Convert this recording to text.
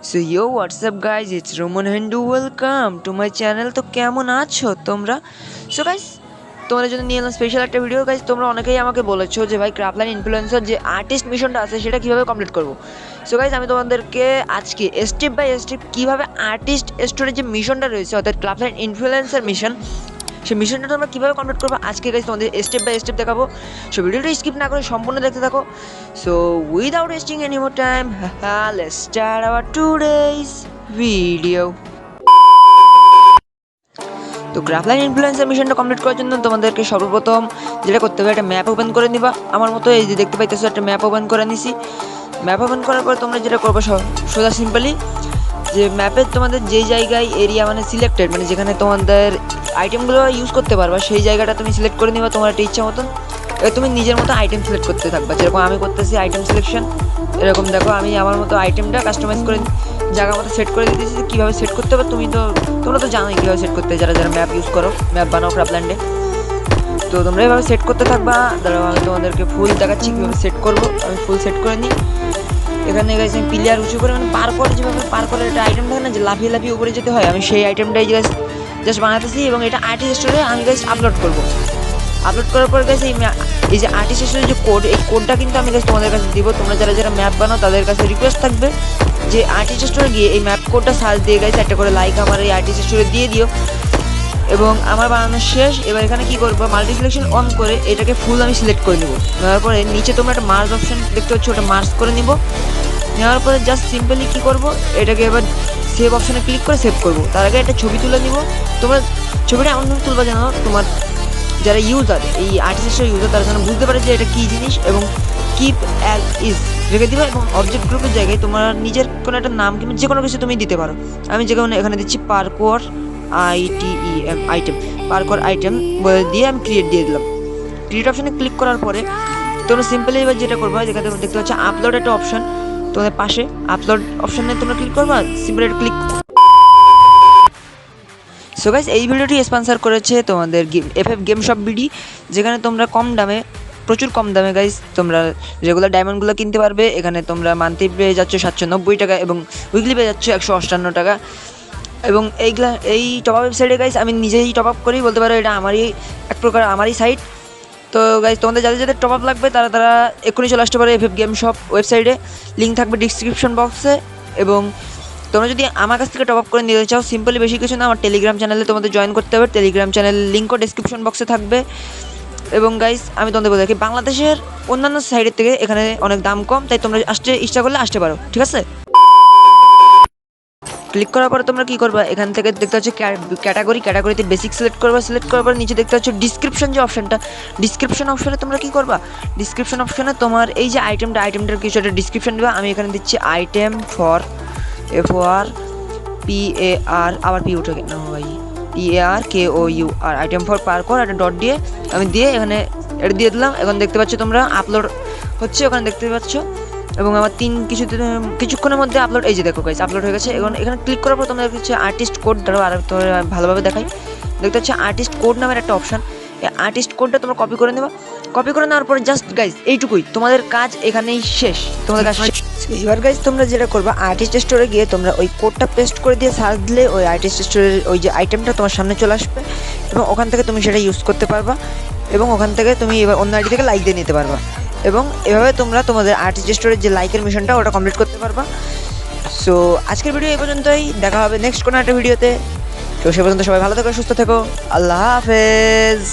So yo WhatsApp guys, it's Roman Hindu, welcome to my channel. তো কেমন আছো তোমরা? সো গাইজ, তোমাদের জন্য নিয়ে এলাম স্পেশাল একটা ভিডিও। গাইজ, তোমরা অনেকেই আমাকে বলেছো যে ভাই ক্রাফটলাইন ইনফ্লুয়েন্সার যে আর্টিস্ট মিশনটা আছে সেটা কীভাবে কমপ্লিট করবো। সো গাইজ, আমি তোমাদেরকে আজকে স্টেপ বাই স্টেপ কীভাবে আর্টিস্ট স্টোরের যে মিশনটা রয়েছে অর্থাৎ ক্রাফটলাইন ইনফ্লুয়েন্সার মিশন, সেই মিশনটা তোমরা কীভাবে কমপ্লিট করবো আজকে গাইজ তোমাদের স্টেপ বাই স্টেপ দেখাবো। সো ভিডিওটা স্কিপ না করে সম্পূর্ণ দেখতে থাকো। So without wasting any more time, let's start our today's video. তো ক্রাফটলাইন ইনফ্লুয়েন্সার মিশনটা কমপ্লিট করার জন্য তোমাদেরকে সর্বপ্রথম যেটা করতে হবে, একটা ম্যাপ ওপেন করে নিবা। আমার মতো এই যে দেখতে পাইতেছো একটা ম্যাপ ওপেন করে নিছি। ম্যাপ ওপেন করার পর তোমরা যেটা করবে সোজা সিম্পলি যে ম্যাপে তোমাদের যেই জায়গায় এরিয়া মানে সিলেক্টেড, মানে যেখানে তোমাদের আইটেমগুলো ইউজ করতে পারবা সেই জায়গাটা তুমি সিলেক্ট করে নিবা তোমার একটা ইচ্ছা মতন। এবার তুমি নিজের মতো আইটেম সিলেক্ট করতে থাকবা, যেরকম আমি করতেছি আইটেম সিলেকশন। এরকম দেখো আমি আমার মতো আইটেমটা কাস্টমাইজ করে জায়গা মতো সেট করে দিতেছি। কীভাবে সেট করতে হবে তোমরা তো জানোই কীভাবে সেট করতে, যারা যারা ম্যাপ ইউজ করো, ম্যাপ বানাও ক্রাফটল্যান্ডে। তো তোমরা এভাবে সেট করতে থাকবা। দাঁড়াও আমি তোমাদেরকে ফুল দেখাচ্ছি কীভাবে সেট করবো। আমি ফুল সেট করে নিই। এখানে গেছে আমি প্লেয়ার উঁচু করে মানে পার করে যেভাবে পার করে একটা আইটেম থাকে না যে লাফিয়ে লাফিয়ে উপরে যেতে হয়, আমি সেই আইটেমটাই জাস্ট বানাতেছি এবং এটা আর্টিস্ট স্টোরে আমি আপলোড করবো। আপলোড করার পর গেছে এই যে আর্টিস্ট স্টোরের যে কোড, এই কোডটা কিন্তু আমি তোমাদের কাছে দিব। তোমরা যারা যারা ম্যাপ বানাও তাদের কাছে রিকোয়েস্ট থাকবে যে আর্টিস্ট স্টোরে গিয়ে এই ম্যাপ কোডটা সার্চ দিয়ে গেছে একটা করে লাইক আমার এই আর্টিস্ট স্টোরে দিয়ে দিও। এবং আমার বানানো শেষ। এবার এখানে কি করবো, মাল্টি সিলেকশন অন করে এটাকে ফুল আমি সিলেক্ট করে নেবো। নেওয়ার পরে নিচে তোমরা একটা মার্জ অপশন দেখতে পাচ্ছ, ওটা মার্জ করে নিব। নেওয়ার পরে জাস্ট সিম্পলি কী করবো, এটাকে এবার সেভ অপশানে ক্লিক করে সেভ করবো। তার আগে একটা ছবি তুলে নিব। তোমরা ছবিটা এমনভাবে তুলবা যেন তোমার যারা ইউজার, এই আর্টিস্টের ইউজার, তারা যেন বুঝতে পারে যে এটা কী জিনিস। এবং কিপ অ্যাজ ইজ রেখে দিবা এবং অবজেক্ট গ্রুপের জায়গায় তোমার নিজের কোনো একটা নাম কিংবা যে কোনো কিছু তুমি দিতে পারো। আমি যেমন এখানে দিচ্ছি পার্কোর আইটেম, পার্কোর আইটেম বলে দিয়ে আমি ক্রিয়েট দিয়ে দিলাম। ক্রিয়েট অপশানে ক্লিক করার পরে তোমরা সিম্পলি এবার যেটা করবা, যেখানে তোমরা দেখতে পাচ্ছ আপলোড একটা অপশান তোমাদের পাশে, আপলোড অপশানে তোমরা ক্লিক করবা, সিম্পলি এটা ক্লিক। সো গাইস, এই ভিডিওটি স্পন্সর করেছে তোমাদের FF গেম শপ বিডি, যেখানে তোমরা কম দামে, প্রচুর কম দামে গাইস তোমরা রেগুলার ডায়মন্ডগুলো কিনতে পারবে। এখানে তোমরা মান্থলি পেয়ে যাচ্ছ 790 টাকা এবং উইকলি পেয়ে যাচ্ছ 158 টাকা। এবং এই টপ আপ ওয়েবসাইটে গাইস আমি নিজেই টপ আপ করি বলতে পারো, এটা আমারই এক প্রকার আমারই সাইট। তো গাইজ, তোমাদের যাদের যাদের টপ আপ লাগবে তারা এক্ষুনি চলে আসতে পারে FF গেম শপ ওয়েবসাইটে, লিঙ্ক থাকবে ডিসক্রিপশন বক্সে। এবং তোমরা যদি আমার কাছ থেকে টপ আপ করে নিতে চাও, সিম্পলি বেশি কিছু না, আমার টেলিগ্রাম চ্যানেলে তোমাদের জয়েন করতে হবে। টেলিগ্রাম চ্যানেলের লিঙ্কও ডিসক্রিপশন বক্সে থাকবে। এবং গাইজ, আমি তোমাদের বলে রাখি, বাংলাদেশের অন্যান্য সাইডের থেকে এখানে অনেক দাম কম, তাই তোমরা আসতে ইচ্ছা করলে আসতে পারো, ঠিক আছে? ক্লিক করার পরে তোমরা কী করবা, এখান থেকে দেখতে হচ্ছে ক্যাটাগরিতে বেসিক সিলেক্ট করবা। সিলেক্ট করার পরে নিচে দেখতে হচ্ছে ডিসক্রিপশন যে অপশানটা, ডিসক্রিপশন অপশানে তোমরা কী করবা, ডিসক্রিপশন অপশানে তোমার এই যে আইটেমটার কিছু একটা ডিসক্রিপশন দেবা। আমি এখানে দিচ্ছি আইটেম ফর FOR PAR, আবার পি উঠে কেন ভাই, PARKOUR, আইটেম ফর পার্কোর একটা ডট দিয়ে আমি দিয়ে এখানে এটা দিয়ে দিলাম। এখন দেখতে পাচ্ছ তোমরা আপলোড হচ্ছে, ওখানে দেখতে পাচ্ছ। এবং আমার কিছুক্ষণের মধ্যে আপলোড, এই যে দেখো গাইস আপলোড হয়ে গেছে। এখন এখানে ক্লিক করার পর তোমাদের হচ্ছে আর্টিস্ট কোড, ধরো আর তোমার ভালোভাবে দেখাই, দেখতে হচ্ছে আর্টিস্ট কোড নামের একটা অপশান। এই আর্টিস্ট কোডটা তোমরা কপি করে নেবা। কপি করে নেওয়ার পরে জাস্ট গাইস এইটুকুই, তোমাদের কাজ এখানেই শেষ, তোমাদের কাজ শেষ। এবার গাইস, তোমরা যেটা করবা, আর্টিস্ট স্টোরে গিয়ে তোমরা ওই কোডটা পেস্ট করে দিয়ে সার্চ দিলে ওই আর্টিস্ট স্টোরের ওই যে আইটেমটা তোমার সামনে চলে আসবে এবং ওখান থেকে তুমি সেটা ইউজ করতে পারবা। এবং ওখান থেকে তুমি এবার অন্য আইডি থেকে লাইক দিয়ে নিতে পারবা। এবং এভাবে তোমরা তোমাদের আর্টিস্ট স্টোরের যে লাইকের মিশনটা ওটা কমপ্লিট করতে পারবা। সো আজকের ভিডিও এই পর্যন্তই, দেখা হবে নেক্সট কোনো একটা ভিডিওতে। তো সে পর্যন্ত সবাই ভালো থেকো, সুস্থ থেকো, আল্লাহ হাফেজ।